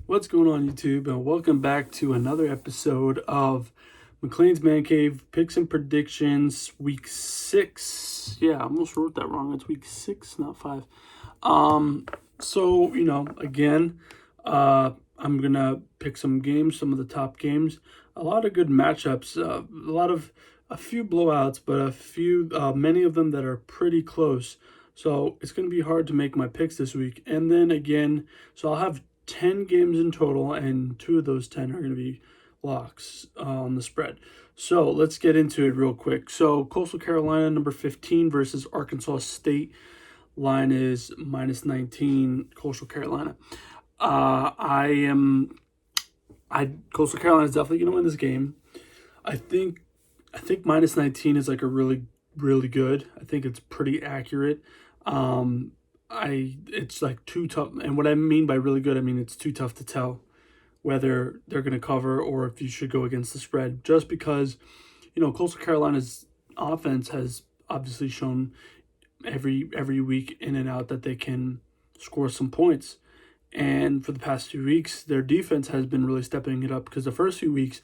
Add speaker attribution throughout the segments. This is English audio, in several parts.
Speaker 1: What's going on, YouTube? And welcome back to another episode of McLean's Man Cave Picks and Predictions, Week 6. Yeah, I almost wrote that wrong. It's Week 6, not 5. Again, I'm going to pick some games, some of the top games. A lot of good matchups, a few blowouts, but many of them that are pretty close. So it's going to be hard to make my picks this week. And then again, so I'll have 10 games in total, and 2 of those 10 are going to be locks on the spread. So let's get into it real quick. So Coastal Carolina, number 15 versus Arkansas State. Line is minus 19, Coastal Carolina. Coastal Carolina is definitely going to win this game. I think minus 19 is like a really, really good. I think it's pretty accurate. It's like too tough, and what I mean by really good, I mean it's too tough to tell whether they're going to cover or if you should go against the spread, just because Coastal Carolina's offense has obviously shown every week in and out that they can score some points, and for the past 2 weeks their defense has been really stepping it up, because the first few weeks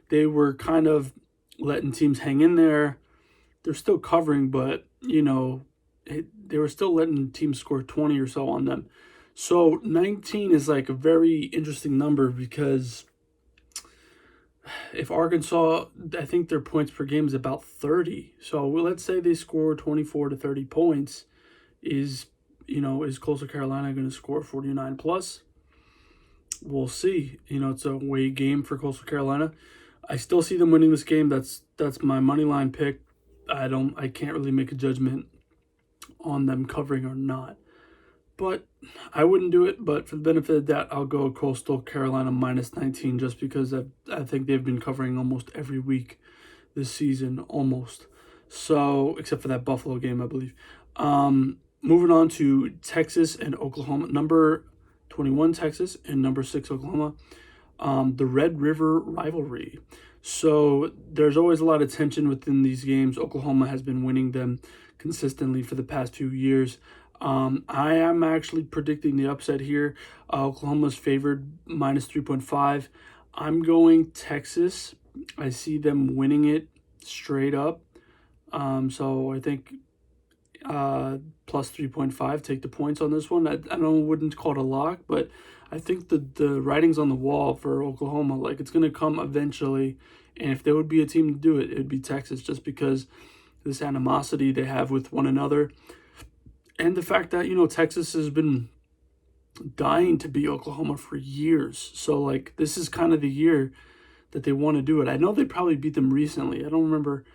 Speaker 1: they were kind of letting teams hang in there. They're still covering, but they were still letting teams score 20 or so on them. So 19 is like a very interesting number, because if Arkansas, I think their points per game is about 30. So let's say they score 24 to 30 points. Is Coastal Carolina going to score 49 plus? We'll see. It's a away game for Coastal Carolina. I still see them winning this game. That's my money line pick. I can't really make a judgment on them covering or not, but I wouldn't do it. But for the benefit of that, I'll go Coastal Carolina minus 19, just because I think they've been covering almost every week this season, almost. So except for that Buffalo game, I believe. Moving on to Texas and Oklahoma, number 21 Texas and number 6 Oklahoma. The Red River Rivalry. So there's always a lot of tension within these games. Oklahoma has been winning them consistently for the past 2 years. I am actually predicting the upset here. Oklahoma's favored minus 3.5. I'm going Texas. I see them winning it straight up. So I think plus 3.5. Take the points on this one. I wouldn't call it a lock, but I think the writing's on the wall for Oklahoma. Like, it's going to come eventually. And if there would be a team to do it, it would be Texas, just because this animosity they have with one another. And the fact that, Texas has been dying to beat Oklahoma for years. So, like, this is kind of the year that they want to do it. I know they probably beat them recently. I don't remember.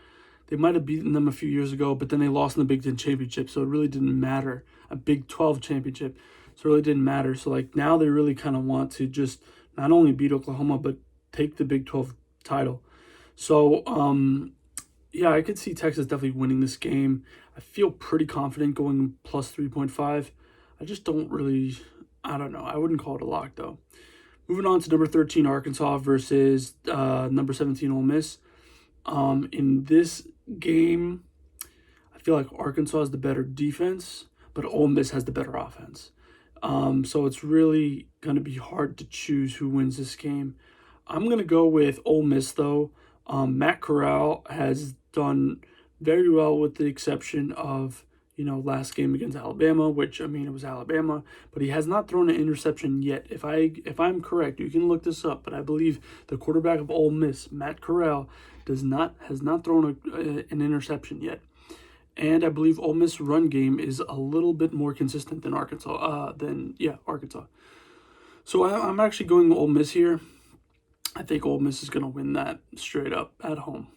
Speaker 1: They might have beaten them a few years ago, but then they lost in the Big Ten championship, so it really didn't matter. A Big 12 championship, so it really didn't matter. So, like, now they really kind of want to just not only beat Oklahoma, but take the Big 12 title. So, yeah, I could see Texas definitely winning this game. I feel pretty confident going plus 3.5. I just I don't know. I wouldn't call it a lock, though. Moving on to number 13, Arkansas versus number 17, Ole Miss. In this game, I feel like Arkansas has the better defense, but Ole Miss has the better offense. So it's really going to be hard to choose who wins this game. I'm going to go with Ole Miss, though. Matt Corral has done very well, with the exception of, last game against Alabama, which, it was Alabama, but he has not thrown an interception yet. If I'm correct, you can look this up, but I believe the quarterback of Ole Miss, Matt Corral, has not thrown an interception yet. And I believe Ole Miss run game is a little bit more consistent than Arkansas. Arkansas. So I'm actually going Ole Miss here. I think Ole Miss is going to win that straight up at home.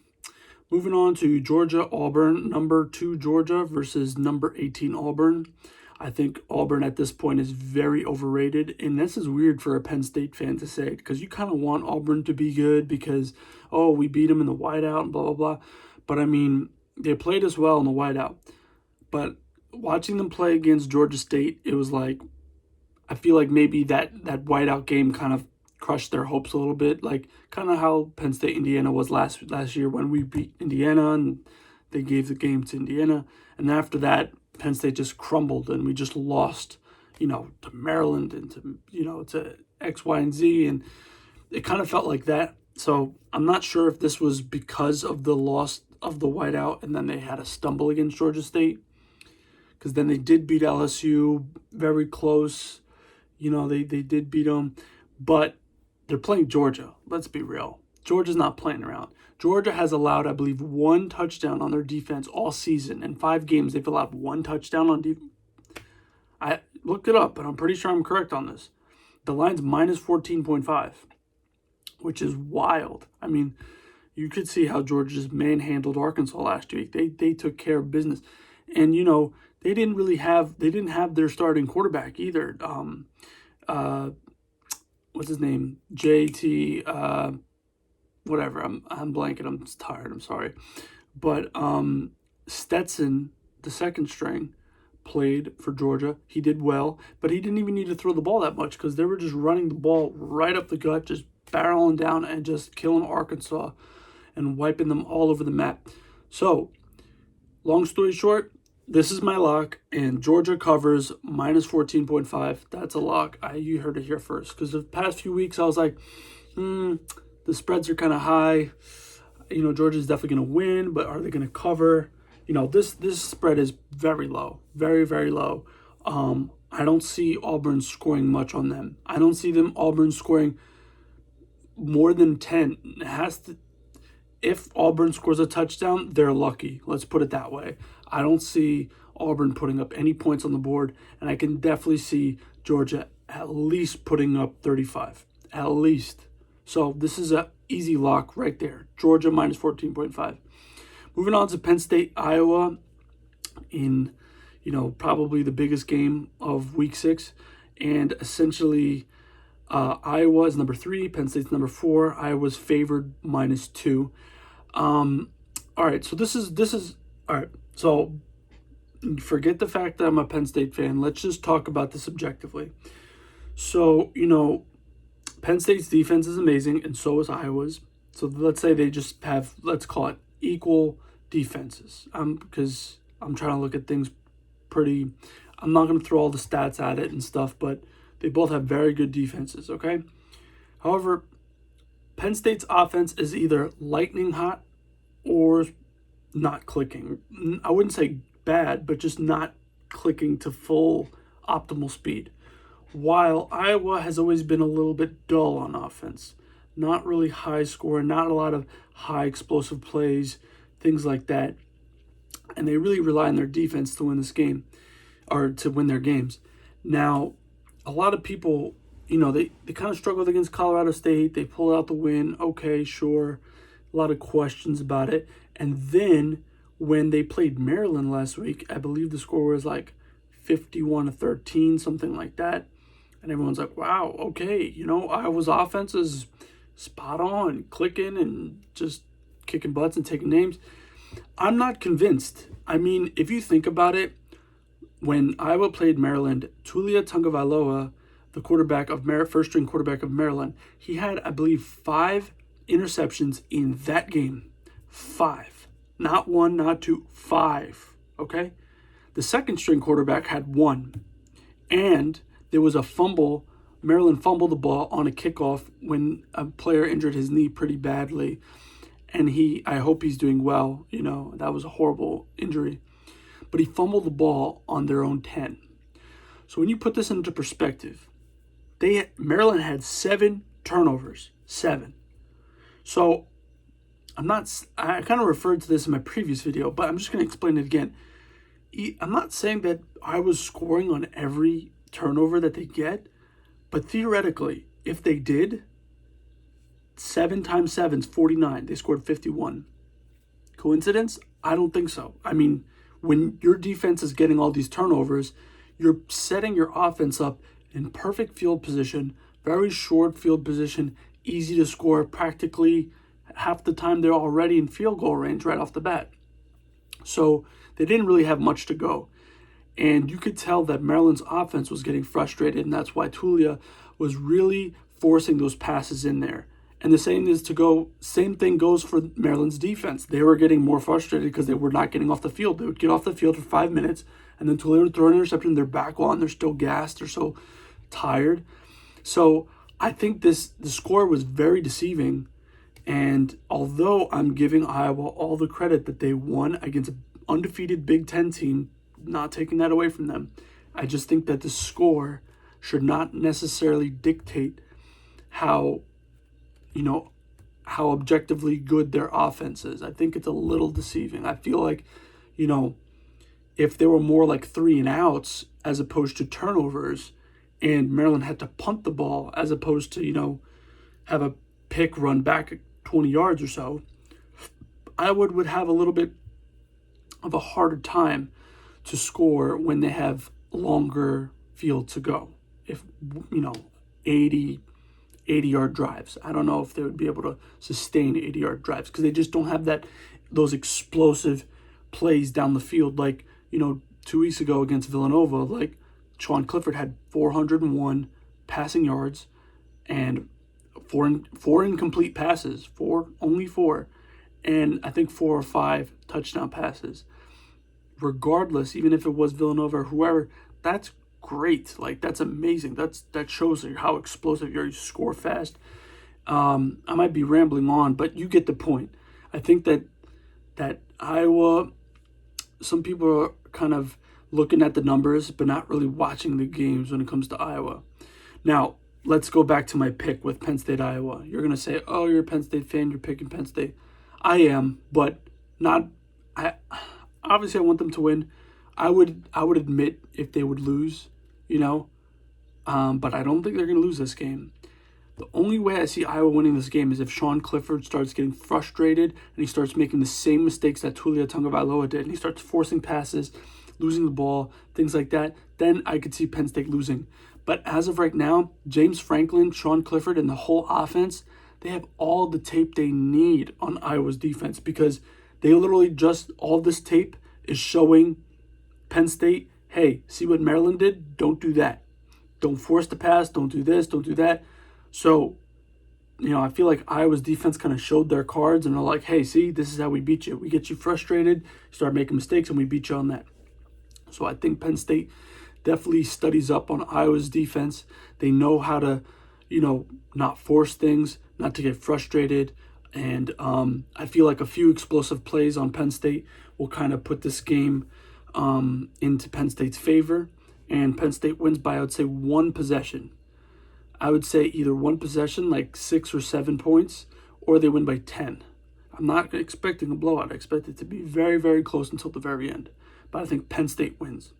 Speaker 1: Moving on to Georgia, Auburn, number 2 Georgia versus number 18 Auburn. I think Auburn at this point is very overrated, and this is weird for a Penn State fan to say, because you kind of want Auburn to be good because, we beat them in the whiteout and blah, blah, blah. But, they played us well in the whiteout. But watching them play against Georgia State, it was like, I feel like maybe that whiteout game kind of crushed their hopes a little bit, like kind of how Penn State Indiana was last year when we beat Indiana and they gave the game to Indiana, and after that Penn State just crumbled and we just lost to Maryland and to X, Y, and Z. And it kind of felt like that. So I'm not sure if this was because of the loss of the whiteout and then they had a stumble against Georgia State. Because then they did beat LSU very close. They did beat them. But they're playing Georgia. Let's be real. Georgia's not playing around. Georgia has allowed, I believe, 1 touchdown on their defense all season. In 5 games, they've allowed 1 touchdown on defense. I looked it up, but I'm pretty sure I'm correct on this. The line's minus 14.5, which is wild. I mean, you could see how Georgia just manhandled Arkansas last week. They took care of business. And, they didn't have their starting quarterback either. What's his name? JT, whatever. I'm blanking. I'm tired. I'm sorry. But Stetson, the second string, played for Georgia. He did well, but he didn't even need to throw the ball that much because they were just running the ball right up the gut, just barreling down and just killing Arkansas and wiping them all over the map. So, long story short, this is my lock, and Georgia covers minus 14.5. That's a lock. You heard it here first. Because the past few weeks, I was like, the spreads are kind of high. Georgia's definitely going to win, but are they going to cover? This spread is very low. Very, very low. I don't see Auburn scoring much on them. I don't see Auburn scoring more than 10. If Auburn scores a touchdown, they're lucky. Let's put it that way. I don't see Auburn putting up any points on the board, and I can definitely see Georgia at least putting up 35. At least. So this is an easy lock right there. Georgia minus 14.5. Moving on to Penn State, Iowa in, probably the biggest game of Week 6. And essentially, Iowa is number 3, Penn State's number 4. Iowa's favored minus 2. All right, so this is all right. So forget the fact that I'm a Penn State fan. Let's just talk about this objectively. So, Penn State's defense is amazing, and so is Iowa's. So let's say they just have, let's call it, equal defenses. Because I'm trying to look at things pretty. I'm not going to throw all the stats at it and stuff, but they both have very good defenses, okay? However, Penn State's offense is either lightning hot or not clicking. I wouldn't say bad, but just not clicking to full optimal speed. While Iowa has always been a little bit dull on offense. Not really high score, not a lot of high explosive plays, things like that. And they really rely on their defense to win this game, or to win their games. Now, a lot of people, they kind of struggled against Colorado State. They pulled out the win. Okay, sure. A lot of questions about it. And then when they played Maryland last week, I believe the score was like 51-13, something like that. And everyone's like, wow, okay, Iowa's offense is spot on, clicking and just kicking butts and taking names. I'm not convinced. I mean, if you think about it, when Iowa played Maryland, Tulia Tagovailoa, the first-string quarterback of Maryland, he had, I believe, 5 interceptions in that game. 5. Not 1, not 2, 5. Okay? The second-string quarterback had 1. And there was a fumble. Maryland fumbled the ball on a kickoff when a player injured his knee pretty badly. And I hope he's doing well. That was a horrible injury. But he fumbled the ball on their own 10. So when you put this into perspective, Maryland had 7 turnovers. 7. So I kind of referred to this in my previous video, but I'm just going to explain it again. I'm not saying that I was scoring on every turnover that they get, but theoretically, if they did, 7 times 7 is 49. They scored 51. Coincidence? I don't think so. I mean, when your defense is getting all these turnovers, you're setting your offense up in perfect field position, very short field position, easy to score. Practically half the time they're already in field goal range right off the bat. So they didn't really have much to go. And you could tell that Maryland's offense was getting frustrated, and that's why Tulia was really forcing those passes in there. And the same thing goes for Maryland's defense. They were getting more frustrated because they were not getting off the field. They would get off the field for 5 minutes, And then Toledo throw an interception, they're back on, they're still gassed, they're so tired. So I think the score was very deceiving. And although I'm giving Iowa all the credit that they won against an undefeated Big Ten team, not taking that away from them, I just think that the score should not necessarily dictate how, how objectively good their offense is. I think it's a little deceiving. I feel like, if there were more like 3 and outs as opposed to turnovers, and Maryland had to punt the ball as opposed to, have a pick run back 20 yards or so, I would have a little bit of a harder time to score when they have longer field to go. If, 80-yard drives. I don't know if they would be able to sustain 80-yard drives because they just don't have those explosive plays down the field. Like, 2 weeks ago against Villanova, like Sean Clifford had 401 passing yards and four incomplete passes, only four, and I think 4 or 5 touchdown passes. Regardless, even if it was Villanova or whoever, that's great. Like, that's amazing. That shows how explosive you are. You score fast. I might be rambling on, but you get the point. I think that Iowa, some people are kind of looking at the numbers, but not really watching the games when it comes to Iowa. Now, let's go back to my pick with Penn State, Iowa. You're going to say, oh, you're a Penn State fan, you're picking Penn State. I am, but not. Obviously, I want them to win. I would admit if they would lose, but I don't think they're going to lose this game. The only way I see Iowa winning this game is if Sean Clifford starts getting frustrated and he starts making the same mistakes that Tulia Tagovailoa did, and he starts forcing passes, losing the ball, things like that. Then I could see Penn State losing. But as of right now, James Franklin, Sean Clifford, and the whole offense, they have all the tape they need on Iowa's defense because they literally just, all this tape is showing Penn State, hey, see what Maryland did? Don't do that. Don't force the pass. Don't do this. Don't do that. So, I feel like Iowa's defense kind of showed their cards and they're like, hey, see, this is how we beat you. We get you frustrated, you start making mistakes, and we beat you on that. So I think Penn State definitely studies up on Iowa's defense. They know how to, not force things, not to get frustrated. And I feel like a few explosive plays on Penn State will kind of put this game into Penn State's favor. And Penn State wins by, I would say, 1 possession. I would say either 1 possession, like 6 or 7 points, or they win by 10. I'm not expecting a blowout. I expect it to be very, very close until the very end. But I think Penn State wins.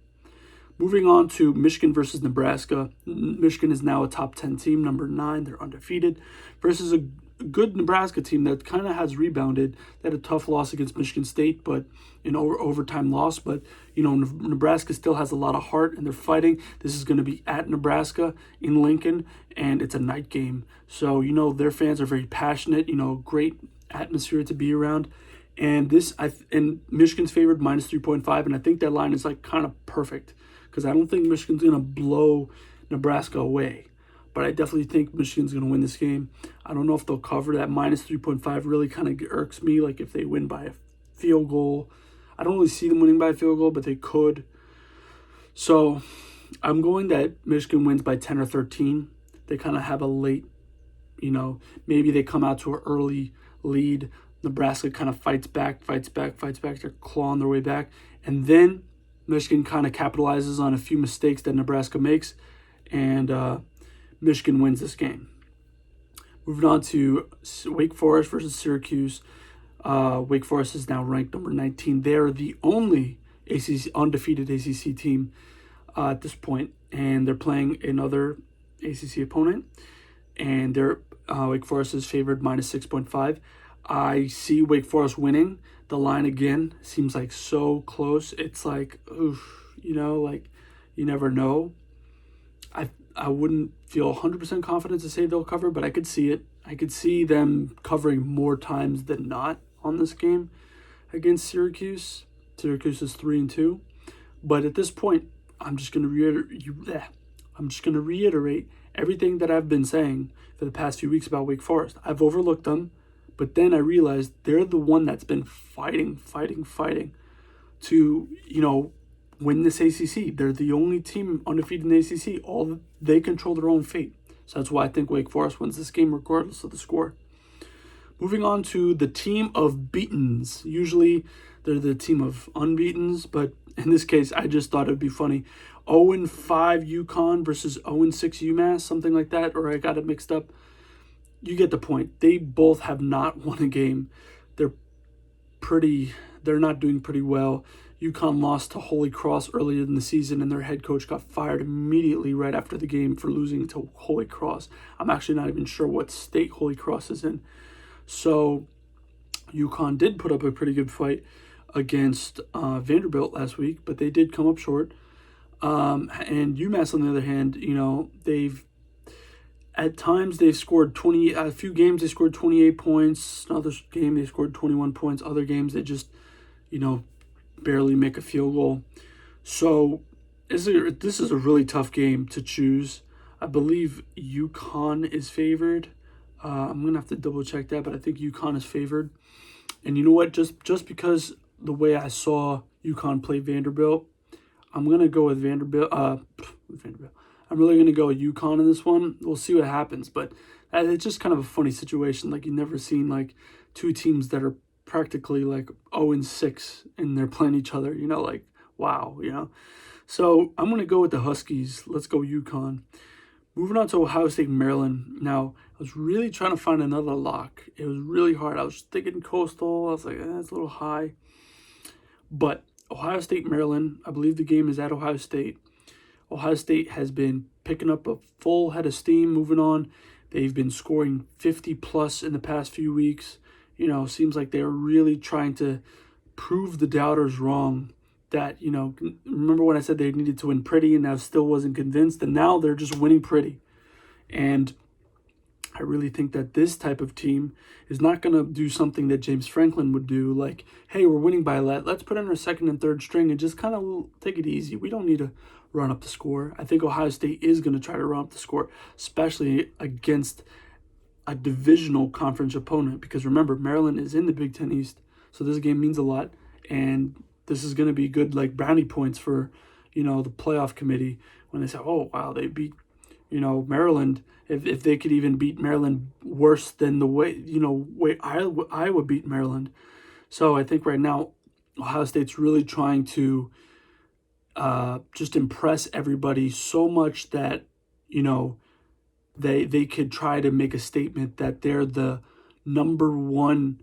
Speaker 1: Moving on to Michigan versus Nebraska. Michigan is now a top 10 team, number 9. They're undefeated. Versus a good Nebraska team that kind of has rebounded. They had a tough loss against Michigan State, but an overtime loss. But, Nebraska still has a lot of heart, and they're fighting. This is going to be at Nebraska in Lincoln, and it's a night game. So, their fans are very passionate, great atmosphere to be around. And Michigan's favored minus 3.5, and I think that line is like kind of perfect because I don't think Michigan's going to blow Nebraska away. But I definitely think Michigan's going to win this game. I don't know if they'll cover. That minus 3.5 really kind of irks me. Like if they win by a field goal. I don't really see them winning by a field goal, but they could. So I'm going that Michigan wins by 10 or 13. They kind of have a late, maybe they come out to an early lead. Nebraska kind of fights back. They're clawing their way back. And then Michigan kind of capitalizes on a few mistakes that Nebraska makes. And Michigan wins this game. Moving on to Wake Forest versus Syracuse. Wake Forest is now ranked number 19. They're the only undefeated ACC team at this point, and they're playing another ACC opponent. And Wake Forest is favored minus 6.5. I see Wake Forest winning. The line again seems like so close. It's like, oof, like you never know. I wouldn't feel 100% confident to say they'll cover, but I could see it. I could see them covering more times than not on this game against Syracuse. Syracuse is 3-2. But at this point, I'm just going to reiterate everything that I've been saying for the past few weeks about Wake Forest. I've overlooked them, but then I realized they're the one that's been fighting to, win this ACC. They're the only team undefeated in the ACC. They control their own fate. So that's why I think Wake Forest wins this game regardless of the score. Moving on to the team of beatens. Usually they're the team of unbeatens, but in this case, I just thought it would be funny. 0-5 UConn versus 0-6 UMass, something like that, or I got it mixed up. You get the point. They both have not won a game. They're not doing pretty well. UConn lost to Holy Cross earlier in the season, and their head coach got fired immediately right after the game for losing to Holy Cross. I'm actually not even sure what state Holy Cross is in. So UConn did put up a pretty good fight against Vanderbilt last week, but they did come up short. And UMass, on the other hand, at times they've scored 20. A few games they scored 28 points. Another game they scored 21 points. Other games they just, barely make a field goal. So this is a really tough game to choose. I believe UConn is favored. I'm going to have to double check that, but I think UConn is favored. And you know what? Just because the way I saw UConn play Vanderbilt, I'm going to go with Vanderbilt. I'm really going to go with UConn in this one. We'll see what happens, but it's just kind of a funny situation. Like, you've never seen, like, two teams that are practically, like, 0-6, and they're playing each other, wow, So I'm going to go with the Huskies. Let's go UConn. Moving on to Ohio State, Maryland. Now, I was really trying to find another lock. It was really hard. I was thinking Coastal. I was like, that's a little high. But Ohio State, Maryland, I believe the game is at Ohio State. Ohio State has been picking up a full head of steam, moving on. They've been scoring 50-plus in the past few weeks. Seems like they're really trying to prove the doubters wrong. That, remember when I said they needed to win pretty and I still wasn't convinced, and now they're just winning pretty. And I really think that this type of team is not going to do something that James Franklin would do, like, hey, we're winning by let's put in our second and third string and just kind of take it easy. We don't need to run up the score. I think Ohio State is going to try to run up the score, especially against a divisional conference opponent, because remember, Maryland is in the Big Ten East, so this game means a lot, and this is going to be good, like, brownie points for, the playoff committee when they say, oh, wow, they beat, Maryland. If they could even beat Maryland worse than the way Iowa beat Maryland. So I think right now Ohio State's really trying to just impress everybody so much that, they could try to make a statement that they're the number one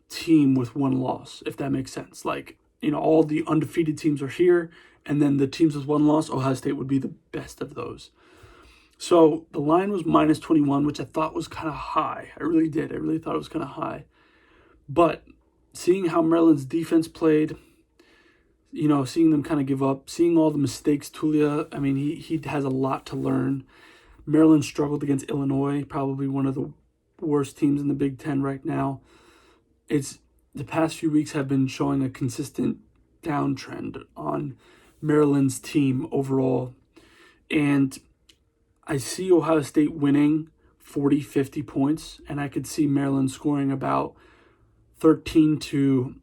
Speaker 1: team with one loss, if that makes sense. Like, all the undefeated teams are here, and then the teams with one loss, Ohio State would be the best of those. So the line was minus 21, which I thought was kind of high. I really did. I really thought it was kind of high. But seeing how Maryland's defense played, seeing them kind of give up, seeing all the mistakes, Tulia, I mean, he has a lot to learn. Maryland struggled against Illinois, probably one of the worst teams in the Big Ten right now. The past few weeks have been showing a consistent downtrend on Maryland's team overall. And I see Ohio State winning 40, 50 points, and I could see Maryland scoring about 13 to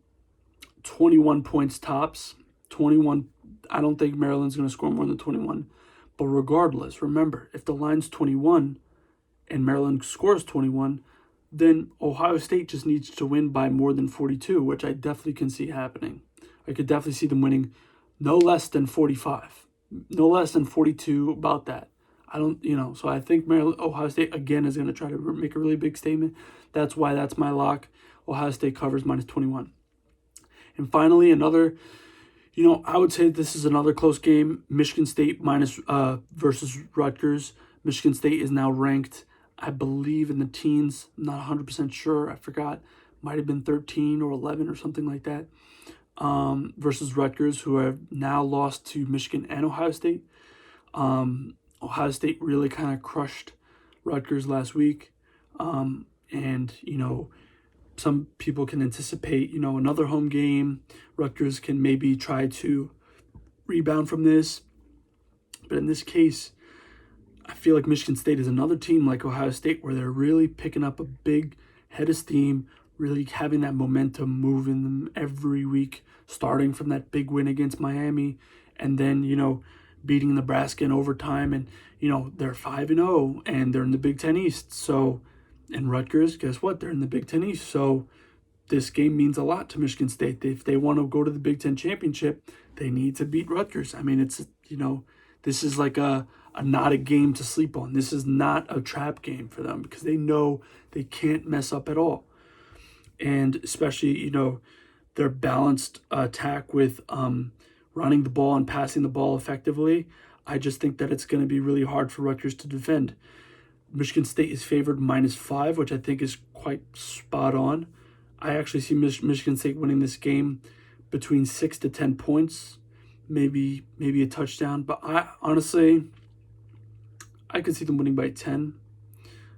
Speaker 1: 21 points tops. 21, I don't think Maryland's going to score more than 21. But regardless, remember, if the line's 21 and Maryland scores 21, then Ohio State just needs to win by more than 42, which I definitely can see happening. I could definitely see them winning no less than 45, no less than 42, about that. So I think Ohio State, again, is going to try to make a really big statement. That's why that's my lock. Ohio State covers minus 21. And finally, another, I would say this is another close game. Michigan State versus Rutgers. Michigan State is now ranked, I believe, in the teens. I'm not 100% sure. I forgot. Might have been 13 or 11 or something like that. Versus Rutgers, who have now lost to Michigan and Ohio State. Ohio State really kind of crushed Rutgers last week. And, some people can anticipate, another home game. Rutgers can maybe try to rebound from this. But in this case, I feel like Michigan State is another team like Ohio State where they're really picking up a big head of steam, really having that momentum moving them every week, starting from that big win against Miami and then, beating Nebraska in overtime, and, they're 5-0 and they're in the Big Ten East. So, and Rutgers, guess what? They're in the Big Ten East. So this game means a lot to Michigan State. If they want to go to the Big Ten championship, they need to beat Rutgers. I mean, it's, this is like a not a game to sleep on. This is not a trap game for them because they know they can't mess up at all. And especially, their balanced attack with running the ball and passing the ball effectively. I just think that it's going to be really hard for Rutgers to defend. Michigan State is favored -5, which I think is quite spot on. I actually see Michigan State winning this game between 6 to 10 points, maybe a touchdown. But I honestly could see them winning by 10.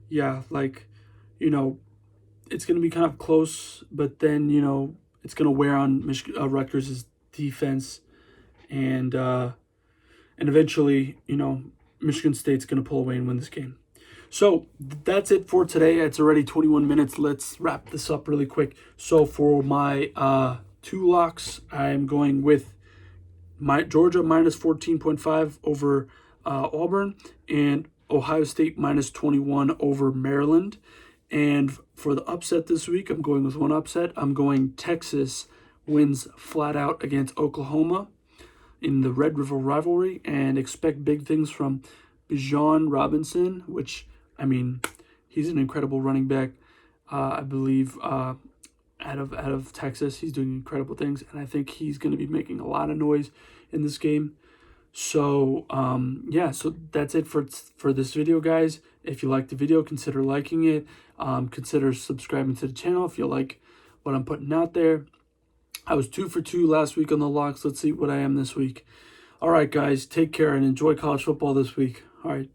Speaker 1: Yeah, it's going to be kind of close, but then, it's going to wear on Rutgers' defense. And eventually, Michigan State's going to pull away and win this game. So that's it for today. It's already 21 minutes. Let's wrap this up really quick. So for my 2 locks, I'm going with my Georgia -14.5 over Auburn, and Ohio State -21 over Maryland. And for the upset this week, I'm going with one upset. I'm going Texas wins flat out against Oklahoma in the Red River Rivalry, and expect big things from Bijan Robinson, which, I mean, he's an incredible running back. I believe out of Texas, he's doing incredible things, and I think he's going to be making a lot of noise in this game. So, so that's it for this video, guys. If you like the video, consider liking it. Consider subscribing to the channel if you like what I'm putting out there. I was 2 for 2 last week on the locks. Let's see what I am this week. All right, guys, take care and enjoy college football this week. All right.